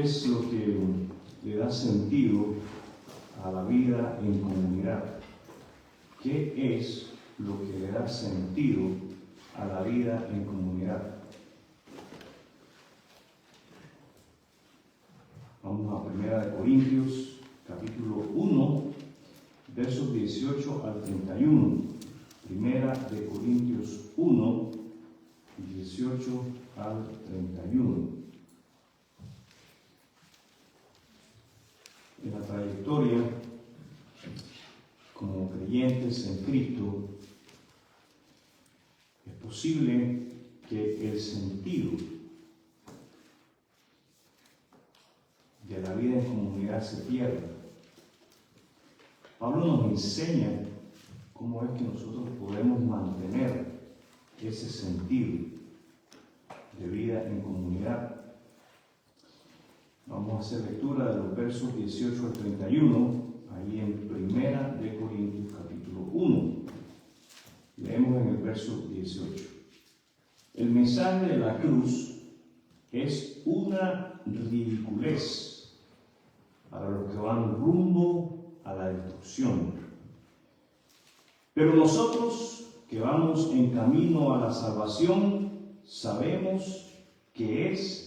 es lo que le da sentido a la vida en comunidad? ¿Qué es lo que le da sentido a la vida en comunidad? Vamos a 1 Corintios, capítulo 1, versos 18 al 31. 1 Corintios 1, 18 al 31. En la trayectoria como creyentes en Cristo, es posible que el sentido de la vida en comunidad se pierda. Pablo nos enseña cómo es que nosotros podemos mantener ese sentido de vida en comunidad. Vamos a hacer lectura de los versos 18 al 31, ahí en 1 Corintios capítulo 1. Leemos en el verso 18. El mensaje de la cruz es una ridiculez para los que van rumbo a la destrucción. Pero nosotros que vamos en camino a la salvación, sabemos que es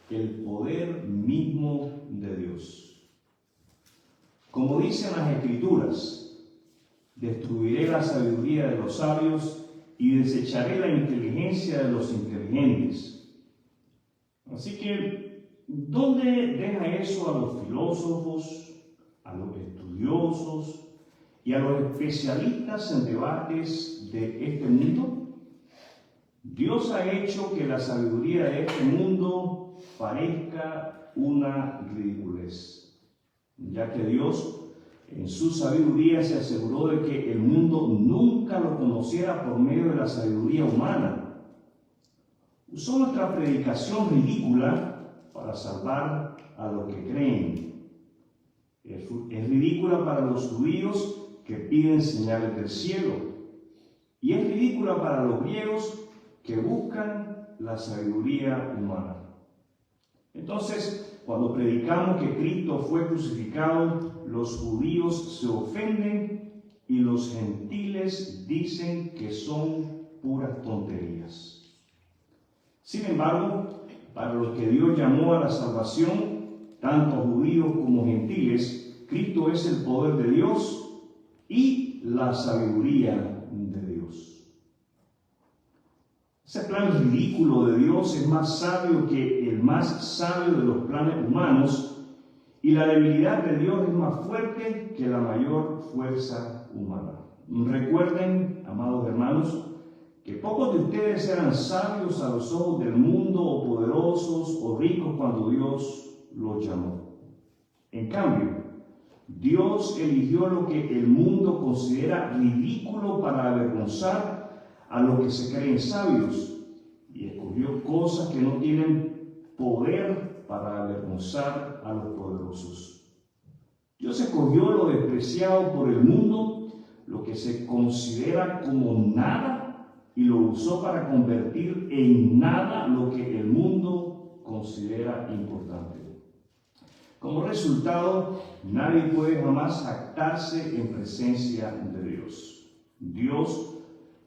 el poder mismo de Dios. Como dicen las Escrituras, destruiré la sabiduría de los sabios y desecharé la inteligencia de los inteligentes. Así que, ¿dónde deja eso a los filósofos, a los estudiosos y a los especialistas en debates de este mundo? Dios ha hecho que la sabiduría de este mundo parezca una ridiculez, ya que Dios en su sabiduría se aseguró de que el mundo nunca lo conociera por medio de la sabiduría humana. Usó nuestra predicación ridícula para salvar a los que creen. Es ridícula para los judíos que piden señales del cielo, y es ridícula para los griegos que buscan la sabiduría humana. Entonces, cuando predicamos que Cristo fue crucificado, los judíos se ofenden y los gentiles dicen que son puras tonterías. Sin embargo, para los que Dios llamó a la salvación, tanto judíos como gentiles, Cristo es el poder de Dios y la sabiduría de Dios. Ese plan ridículo de Dios es más sabio que el más sabio de los planes humanos, y la debilidad de Dios es más fuerte que la mayor fuerza humana. Recuerden, amados hermanos, que pocos de ustedes eran sabios a los ojos del mundo, o poderosos o ricos cuando Dios los llamó. En cambio, Dios eligió lo que el mundo considera ridículo para avergonzar a los que se creen sabios, y escogió cosas que no tienen poder para avergonzar a los poderosos. Dios escogió lo despreciado por el mundo, lo que se considera como nada, y lo usó para convertir en nada lo que el mundo considera importante. Como resultado, nadie puede jamás jactarse en presencia de Dios. Dios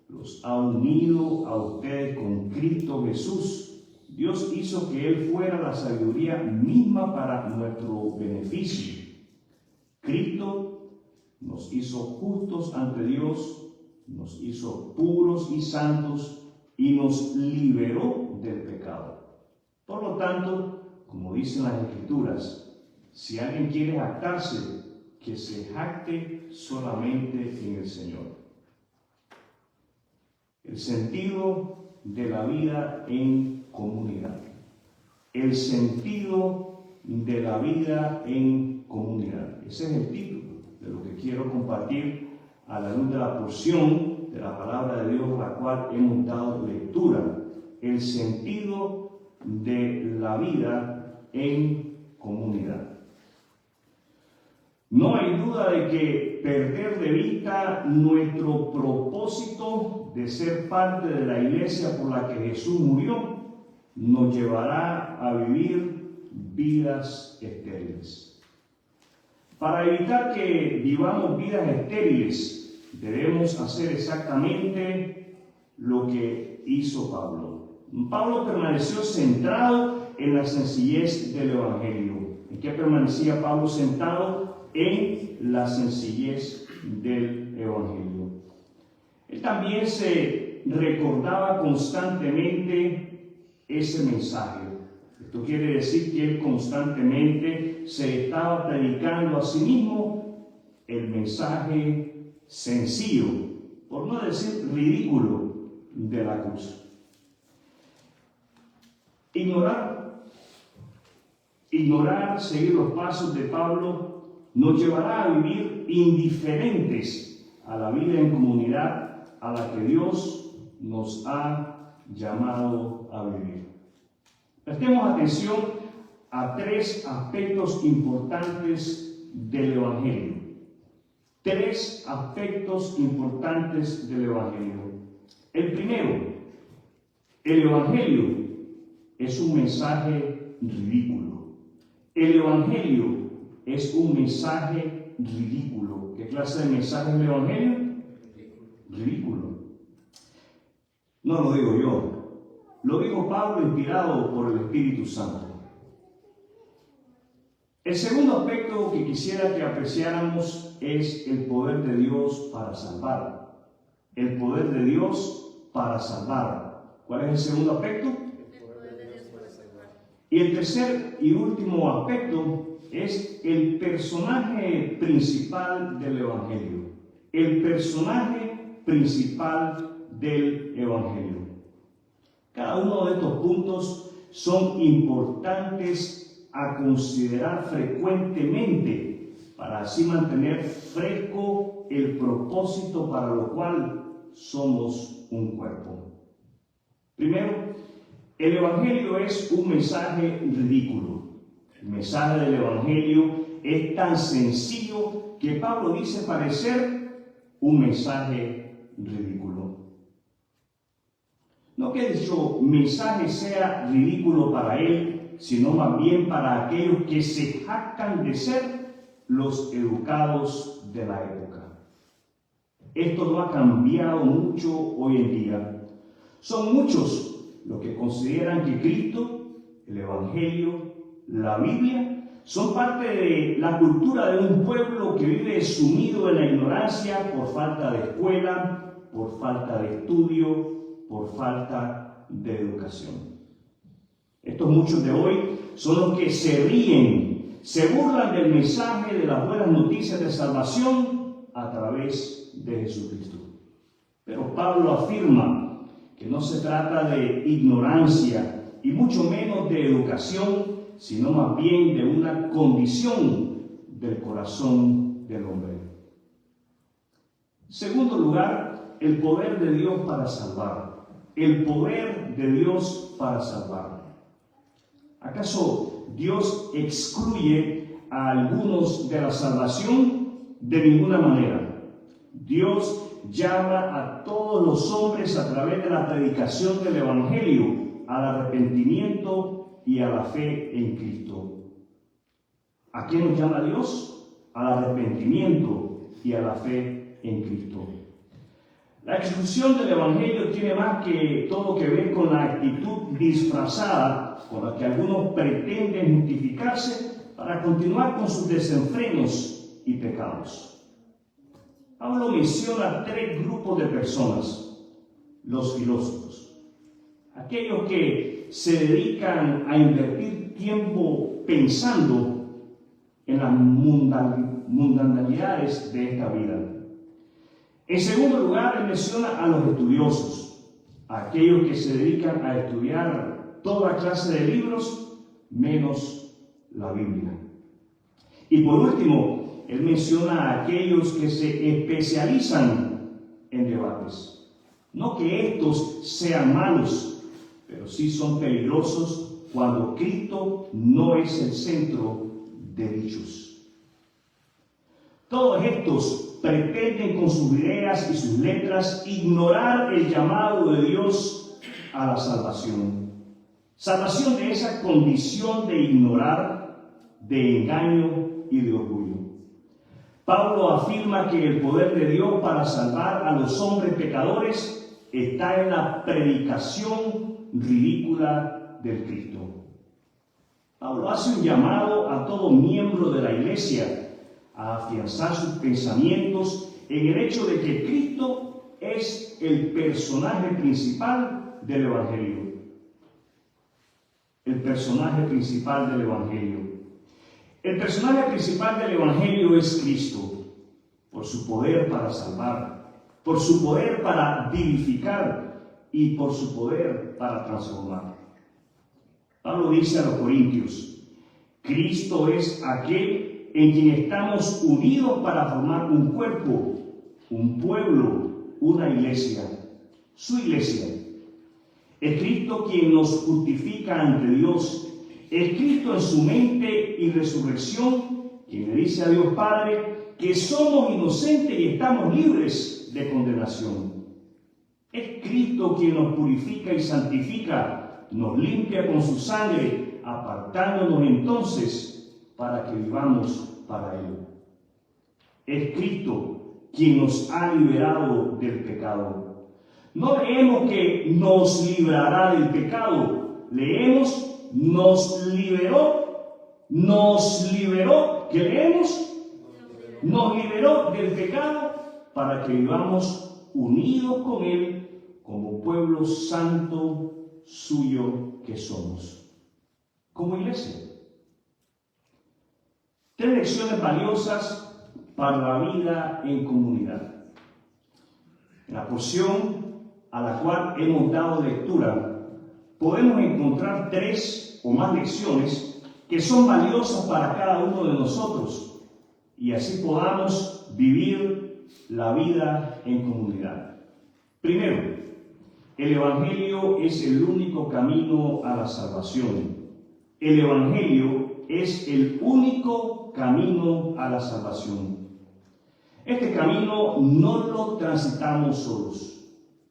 los ha unido a ustedes con Cristo Jesús. Dios hizo que Él fuera la sabiduría misma para nuestro beneficio. Cristo nos hizo justos ante Dios, nos hizo puros y santos y nos liberó del pecado. Por lo tanto, como dicen las Escrituras, si alguien quiere jactarse, que se jacte solamente en el Señor. El sentido de la vida en comunidad. El sentido de la vida en comunidad. Ese es el título de lo que quiero compartir a la luz de la porción de la palabra de Dios, la cual hemos dado lectura. El sentido de la vida en comunidad. No hay duda de que perder de vista nuestro propósito de ser parte de la iglesia por la que Jesús murió nos llevará a vivir vidas estériles. Para evitar que vivamos vidas estériles, debemos hacer exactamente lo que hizo Pablo. Pablo permaneció centrado en la sencillez del Evangelio. ¿En qué permanecía Pablo sentado? En la sencillez del Evangelio. Él también se recordaba constantemente ese mensaje. Esto quiere decir que él constantemente se estaba predicando a sí mismo el mensaje sencillo, por no decir ridículo, de la cruz. Ignorar, seguir los pasos de Pablo, nos llevará a vivir indiferentes a la vida en comunidad a la que Dios nos ha llamado a vivir. Prestemos atención a tres aspectos importantes del Evangelio. Tres aspectos importantes del Evangelio. El primero, el Evangelio es un mensaje ridículo. El Evangelio es un mensaje ridículo. ¿Qué clase de mensaje es el Evangelio? Ridículo. No lo digo yo, lo dijo Pablo inspirado por el Espíritu Santo. El segundo aspecto que quisiera que apreciáramos es el poder de Dios para salvar. El poder de Dios para salvar. ¿Cuál es el segundo aspecto? El poder de Dios para salvar. Y el tercer y último aspecto es el personaje principal del Evangelio. El personaje principal del Evangelio. Cada uno de estos puntos son importantes a considerar frecuentemente para así mantener fresco el propósito para lo cual somos un cuerpo. Primero, el Evangelio es un mensaje ridículo. El mensaje del Evangelio es tan sencillo que Pablo dice parecer un mensaje ridículo. No que dicho mensaje sea ridículo para él, sino más bien para aquellos que se jactan de ser los educados de la época. Esto no ha cambiado mucho hoy en día. Son muchos los que consideran que Cristo, el Evangelio, la Biblia, son parte de la cultura de un pueblo que vive sumido en la ignorancia por falta de escuela, por falta de estudio, por falta de educación. Estos muchos de hoy son los que se ríen, se burlan del mensaje de las buenas noticias de salvación a través de Jesucristo. Pero Pablo afirma que no se trata de ignorancia y mucho menos de educación, sino más bien de una condición del corazón del hombre. En segundo lugar, el poder de Dios para salvar. El poder de Dios para salvar. ¿Acaso Dios excluye a algunos de la salvación? De ninguna manera. Dios llama a todos los hombres a través de la predicación del Evangelio al arrepentimiento y a la fe en Cristo. ¿A qué nos llama Dios? Al arrepentimiento y a la fe en Cristo. La exclusión del Evangelio tiene más que todo que ver con la actitud disfrazada con la que algunos pretenden justificarse para continuar con sus desenfrenos y pecados. Pablo menciona tres grupos de personas: los filósofos, aquellos que se dedican a invertir tiempo pensando en las mundanalidades de esta vida. En segundo lugar, él menciona a los estudiosos, a aquellos que se dedican a estudiar toda clase de libros, menos la Biblia. Y por último, él menciona a aquellos que se especializan en debates. No que estos sean malos, pero sí son peligrosos cuando Cristo no es el centro de dichos. Todos estos pretenden con sus ideas y sus letras ignorar el llamado de Dios a la salvación. Salvación de esa condición de ignorar, de engaño y de orgullo. Pablo afirma que el poder de Dios para salvar a los hombres pecadores está en la predicación ridícula del Cristo. Pablo hace un llamado a todo miembro de la iglesia a afianzar sus pensamientos en el hecho de que Cristo es el personaje principal del Evangelio. El personaje principal del Evangelio. El personaje principal del Evangelio es Cristo, por su poder para salvar, por su poder para vivificar y por su poder para transformar. Pablo dice a los corintios, Cristo es aquel en quien estamos unidos para formar un cuerpo, un pueblo, una iglesia, su iglesia. Es Cristo quien nos justifica ante Dios. Es Cristo en su mente y resurrección quien le dice a Dios Padre que somos inocentes y estamos libres de condenación. Es Cristo quien nos purifica y santifica, nos limpia con su sangre, apartándonos entonces para que vivamos para Él. Es Cristo quien nos ha liberado del pecado. No leemos que nos librará del pecado, leemos nos liberó, ¿qué leemos? Nos liberó del pecado para que vivamos unidos con Él como pueblo santo suyo que somos, como iglesia. 3 lecciones valiosas para la vida en comunidad. En la porción a la cual hemos dado lectura, podemos encontrar 3 o más lecciones que son valiosas para cada uno de nosotros y así podamos vivir la vida en comunidad. Primero, el Evangelio es el único camino a la salvación. El Evangelio es el único camino a la salvación. Este camino no lo transitamos solos.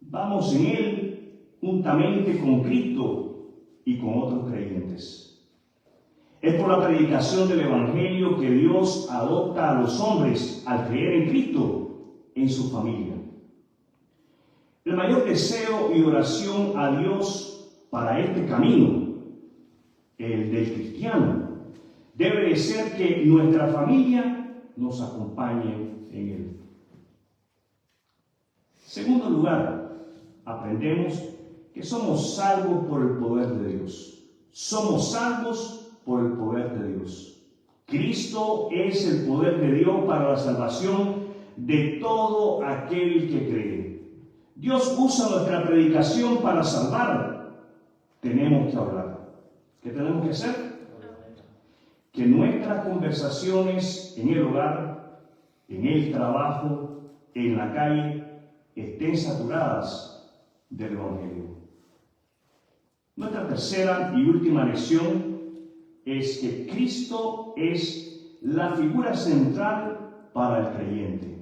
Vamos en él juntamente con Cristo y con otros creyentes. Es por la predicación del Evangelio que Dios adopta a los hombres al creer en Cristo en su familia. El mayor deseo y oración a Dios para este camino, el del cristiano, debe de ser que nuestra familia nos acompañe en él. Segundo lugar, aprendemos que somos salvos por el poder de Dios. Somos salvos por el poder de Dios. Cristo es el poder de Dios para la salvación de todo aquel que cree. Dios usa nuestra predicación para salvar. Tenemos que hablar. ¿Qué tenemos que hacer? Que nuestras conversaciones en el hogar, en el trabajo, en la calle, estén saturadas del Evangelio. Nuestra tercera y última lección es que Cristo es la figura central para el creyente.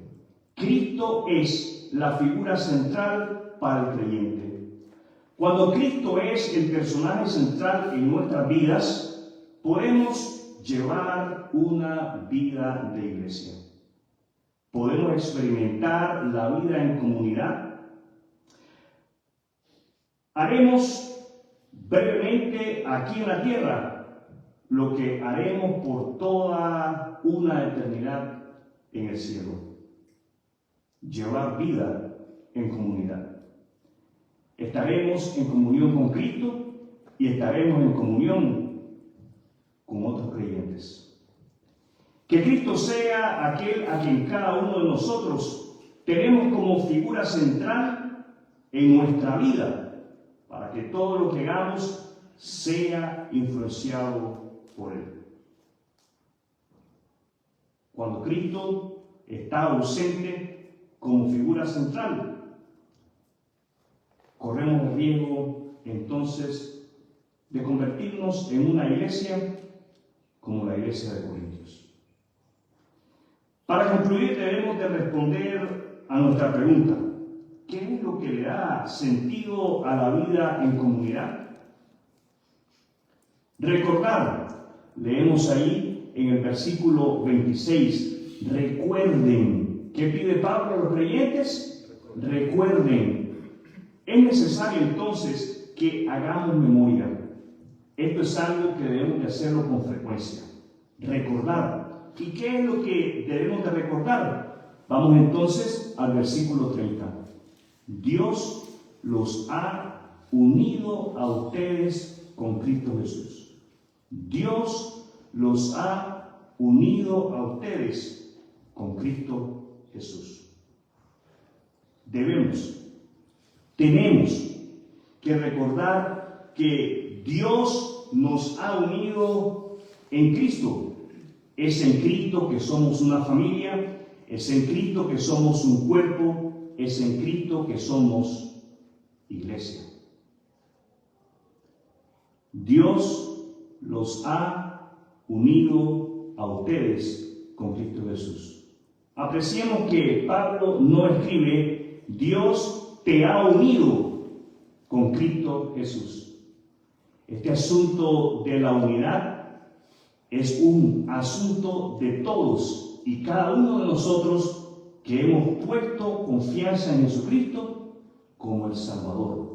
Cristo es la figura central para el creyente. Cuando Cristo es el personaje central en nuestras vidas, podemos llevar una vida de iglesia. Podemos experimentar la vida en comunidad. Haremos brevemente aquí en la tierra lo que haremos por toda una eternidad en el cielo. Llevar vida en comunidad. Estaremos en comunión con Cristo y estaremos en comunión con otros creyentes. Que Cristo sea aquel a quien cada uno de nosotros tenemos como figura central en nuestra vida, para que todo lo que hagamos sea influenciado por Él. Cuando Cristo está ausente como figura central, corremos el riesgo entonces de convertirnos en una iglesia como la iglesia de Corintios. Para concluir, debemos de responder a nuestra pregunta: ¿qué es lo que le da sentido a la vida en comunidad? Recordar, leemos ahí en el versículo 26, recuerden. ¿Qué pide Pablo a los creyentes? Recuerden. Es necesario entonces que hagamos memoria. Esto es algo que debemos de hacerlo con frecuencia. Recordar. ¿Y qué es lo que debemos de recordar? Vamos entonces al versículo 30. Dios los ha unido a ustedes con Cristo Jesús. Dios los ha unido a ustedes con Cristo Jesús. Tenemos que recordar que Dios nos ha unido en Cristo. Es en Cristo que somos una familia, es en Cristo que somos un cuerpo, es en Cristo que somos iglesia. Dios los ha unido a ustedes con Cristo Jesús. Apreciemos que Pablo no escribe, Dios te ha unido con Cristo Jesús. Este asunto de la unidad es un asunto de todos y cada uno de nosotros que hemos puesto confianza en Jesucristo como el Salvador.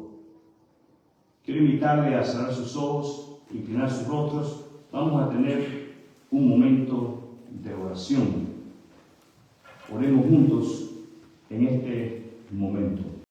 Quiero invitarle a cerrar sus ojos, inclinar sus rostros. Vamos a tener un momento de oración. Oremos juntos en este momento.